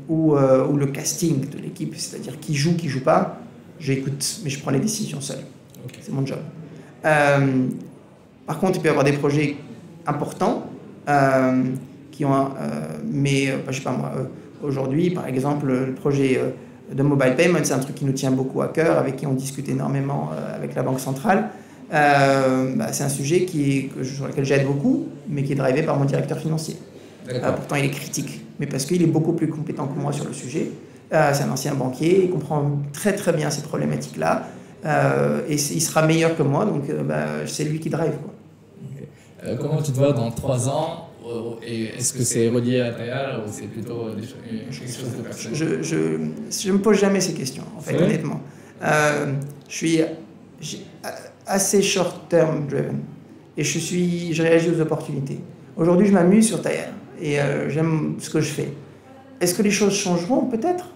ou le casting de l'équipe, c'est-à-dire qui joue pas, j'écoute, mais je prends les décisions seul. Okay. C'est mon job. Par contre, il peut y avoir des projets importants qui ont, je sais pas moi, aujourd'hui, par exemple, le projet de mobile payment, c'est un truc qui nous tient beaucoup à cœur, avec qui on discute énormément avec la Banque centrale. C'est un sujet sur lequel j'aide beaucoup, mais qui est drivé par mon directeur financier. Pourtant, il est critique, mais parce qu'il est beaucoup plus compétent que moi sur le sujet. C'est un ancien banquier, il comprend très très bien ces problématiques-là. Et il sera meilleur que moi, donc c'est lui qui drive. Quoi. Comment tu te vois dans 3 ans et est-ce que c'est relié à Tayal ou c'est plutôt quelque chose de personnel? Je ne me pose jamais ces questions, en fait, honnêtement. Je suis assez short-term driven et je réagis aux opportunités. Aujourd'hui, je m'amuse sur Tayal et j'aime ce que je fais. Est-ce que les choses changeront? Peut-être.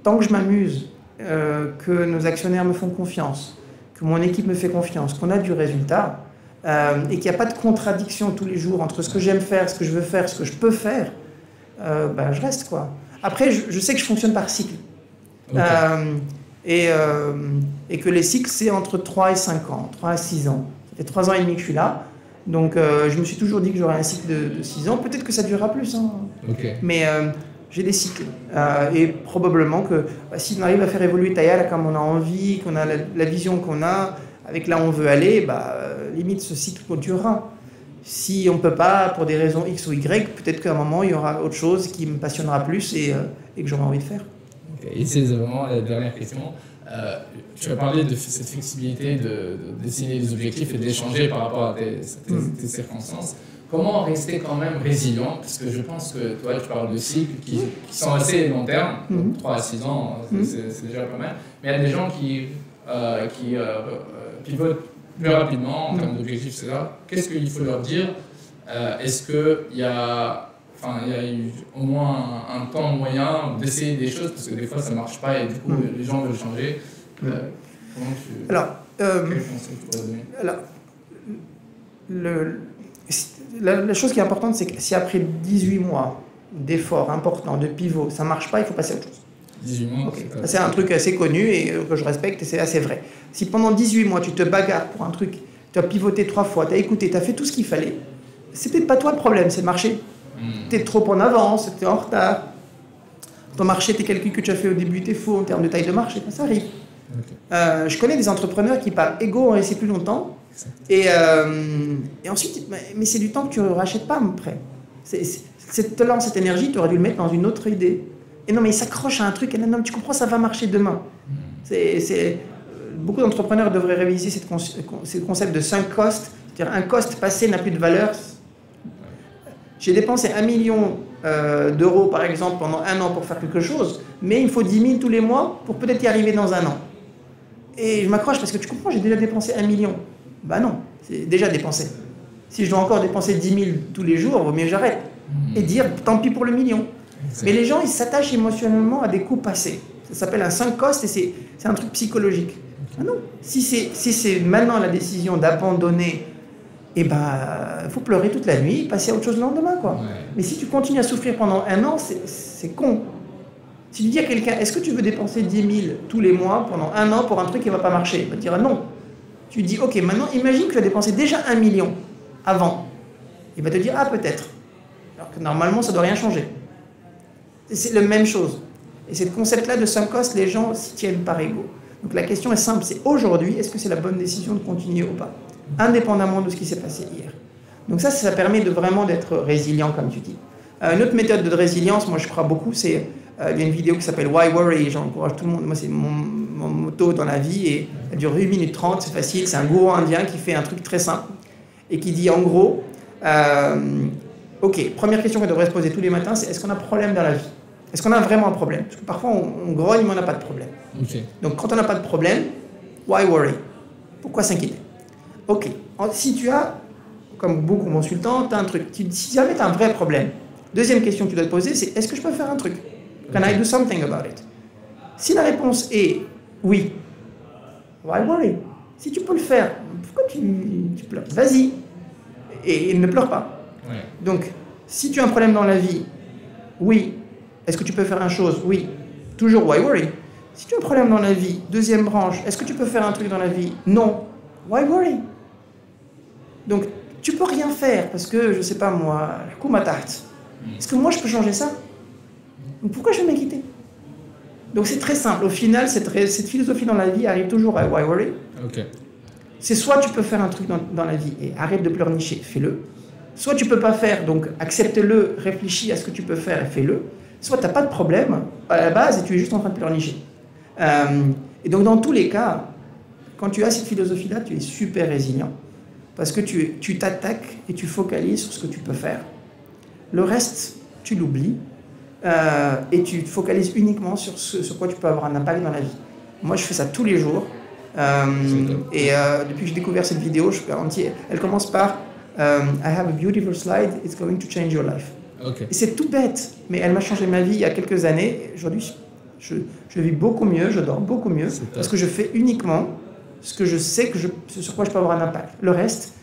Tant que je m'amuse, que nos actionnaires me font confiance, que mon équipe me fait confiance, qu'on a du résultat et qu'il n'y a pas de contradiction tous les jours entre ce que j'aime faire, ce que je veux faire, ce que je peux faire, je reste quoi. Après, je sais que je fonctionne par cycle. Et que les cycles, c'est entre 3 et 5 ans, 3 à 6 ans. Ça fait 3 ans et demi que je suis là. Donc, je me suis toujours dit que j'aurais un cycle de 6 ans. Peut-être que ça durera plus. Mais j'ai des cycles. Et probablement que si on arrive à faire évoluer Tayal comme on a envie, qu'on a la vision qu'on a, avec là où on veut aller, limite ce cycle durera. Si on ne peut pas, pour des raisons X ou Y, peut-être qu'à un moment, il y aura autre chose qui me passionnera plus et que j'aurai envie de faire. Et c'est vraiment la dernière question. Tu as parlé de cette flexibilité de dessiner des objectifs et d'échanger par rapport à tes circonstances. Comment rester quand même résilient? Parce que je pense que toi, tu parles de cycles qui sont assez long terme, 3 à 6 ans, c'est déjà pas mal. Mais il y a des gens qui pivotent plus rapidement en termes d'objectifs, c'est ça. Qu'est-ce qu'il faut leur dire? Est-ce qu'il y a eu au moins un temps moyen d'essayer des choses, parce que des fois ça ne marche pas et du coup les gens veulent changer. Alors, quel conseil tu pourrais donner? La chose qui est importante, c'est que si après 18 mois d'efforts importants, de pivot, ça ne marche pas, il faut passer à autre chose. 18 mois, c'est un truc assez connu et que je respecte et c'est assez vrai. Si pendant 18 mois tu te bagarres pour un truc, tu as pivoté 3 fois, tu as écouté, tu as fait tout ce qu'il fallait, c'est peut-être pas toi le problème, c'est le marché. Tu es trop en avance, tu es en retard. Ton marché, tes calculs que tu as fait au début, tu es faux en termes de taille de marché, ça arrive. Je connais des entrepreneurs qui par ego ont resté plus longtemps et ensuite, mais c'est du temps que tu ne rachètes pas après. Cette talent, cette énergie, tu aurais dû le mettre dans une autre idée. Et non, mais il s'accroche à un truc, et non, tu comprends, ça va marcher demain. Beaucoup d'entrepreneurs devraient réviser ce concept de sunk cost, c'est-à-dire un cost passé n'a plus de valeur. J'ai dépensé 1 million d'euros, par exemple, pendant 1 an pour faire quelque chose, mais il me faut 10 000 tous les mois pour peut-être y arriver dans 1 an. Et je m'accroche parce que tu comprends, j'ai déjà dépensé 1 million. Bah non, c'est déjà dépensé. Si je dois encore dépenser 10 000 tous les jours, vaut mieux que j'arrête. Et dire, tant pis pour le million. Mais les gens, ils s'attachent émotionnellement à des coûts passés. Ça s'appelle un sunk cost et c'est un truc psychologique. Ah non. Si c'est maintenant la décision d'abandonner, eh ben, il faut pleurer toute la nuit et passer à autre chose le lendemain, quoi. Ouais. Mais si tu continues à souffrir pendant un an, c'est con. Si tu dis à quelqu'un, est-ce que tu veux dépenser 10 000 tous les mois pendant un an pour un truc qui ne va pas marcher? Il va te dire non. Tu dis, ok, maintenant imagine que tu as dépensé déjà 1 million avant. Il va te dire, ah peut-être. Alors que normalement, ça ne doit rien changer. C'est la même chose. Et ce concept-là de sunk cost, les gens s'y tiennent par ego. Donc la question est simple, c'est aujourd'hui, est-ce que c'est la bonne décision de continuer ou pas? Indépendamment de ce qui s'est passé hier. Donc ça permet de vraiment d'être résilient, comme tu dis. Une autre méthode de résilience, moi je crois beaucoup, c'est il y a une vidéo qui s'appelle Why Worry, j'encourage tout le monde, moi c'est mon motto dans la vie, et elle dure 8 minutes 30, c'est facile, c'est un gourou indien qui fait un truc très simple, et qui dit en gros, ok, première question qu'on devrait se poser tous les matins, c'est est-ce qu'on a un problème dans la vie? Est-ce qu'on a vraiment un problème? Parce que parfois on grogne mais on n'a pas de problème. Okay. Donc quand on n'a pas de problème, why worry? Pourquoi s'inquiéter? Ok, si tu as, comme beaucoup consultants, tu as un truc, si jamais tu as un vrai problème, deuxième question que tu dois te poser, c'est est-ce que je peux faire un truc? Can I do something about it? Si la réponse est oui, why worry? Si tu peux le faire, pourquoi tu pleures? Vas-y, et ne pleure pas. Ouais. Donc, si tu as un problème dans la vie, oui, est-ce que tu peux faire une chose? Oui, toujours why worry? Si tu as un problème dans la vie, deuxième branche, est-ce que tu peux faire un truc dans la vie? Non, why worry? Donc, tu peux rien faire parce que, je sais pas moi, coup ma tarte. Est-ce que moi je peux changer ça? Donc pourquoi je vais m'inquiéter? Donc c'est très simple. Au final, cette philosophie dans la vie arrive toujours à why worry. Okay. C'est soit tu peux faire un truc dans la vie et arrête de pleurnicher, fais-le. Soit tu peux pas faire, donc accepte-le, réfléchis à ce que tu peux faire et fais-le. Soit tu n'as pas de problème à la base et tu es juste en train de pleurnicher. Et donc dans tous les cas, quand tu as cette philosophie-là, tu es super résilient. Parce que tu t'attaques et tu focalises sur ce que tu peux faire. Le reste, tu l'oublies et tu te focalises uniquement sur quoi tu peux avoir un impact dans la vie. Moi, je fais ça tous les jours. Depuis que j'ai découvert cette vidéo, je garantis, elle commence par I have a beautiful slide, it's going to change your life. Okay. Et c'est tout bête, mais elle m'a changé ma vie il y a quelques années. Aujourd'hui, je vis beaucoup mieux, je dors beaucoup mieux, parce que je fais uniquement ce que je sais sur quoi je peux avoir un impact. Le reste,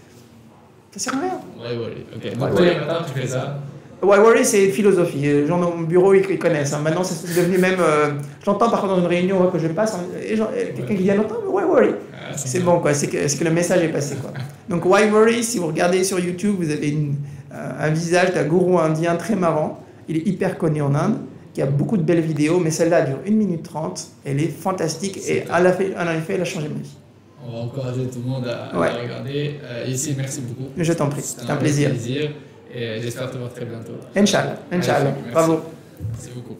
ça sert à rien. Why worry? Ok. Donc tous les matins, tu fais ça? Why worry, c'est une philosophie. Les gens dans mon bureau, ils connaissent. Hein. Maintenant, c'est devenu même... j'entends parfois dans une réunion que je passe, quelqu'un qui dit « Longtemps, mais why worry ?» C'est bon, quoi. C'est que le message est passé, quoi. Donc, why worry, si vous regardez sur YouTube, vous avez un visage d'un gourou indien très marrant. Il est hyper connu en Inde, qui a beaucoup de belles vidéos, mais celle-là dure 1 minute 30. Elle est fantastique et en effet, elle a changé ma vie. On va encourager tout le monde à la regarder. Ici, merci beaucoup. Je t'en prie, c'est un plaisir. Et j'espère te voir très bientôt. Inch'Allah, Inch'Allah. Bravo. Merci beaucoup.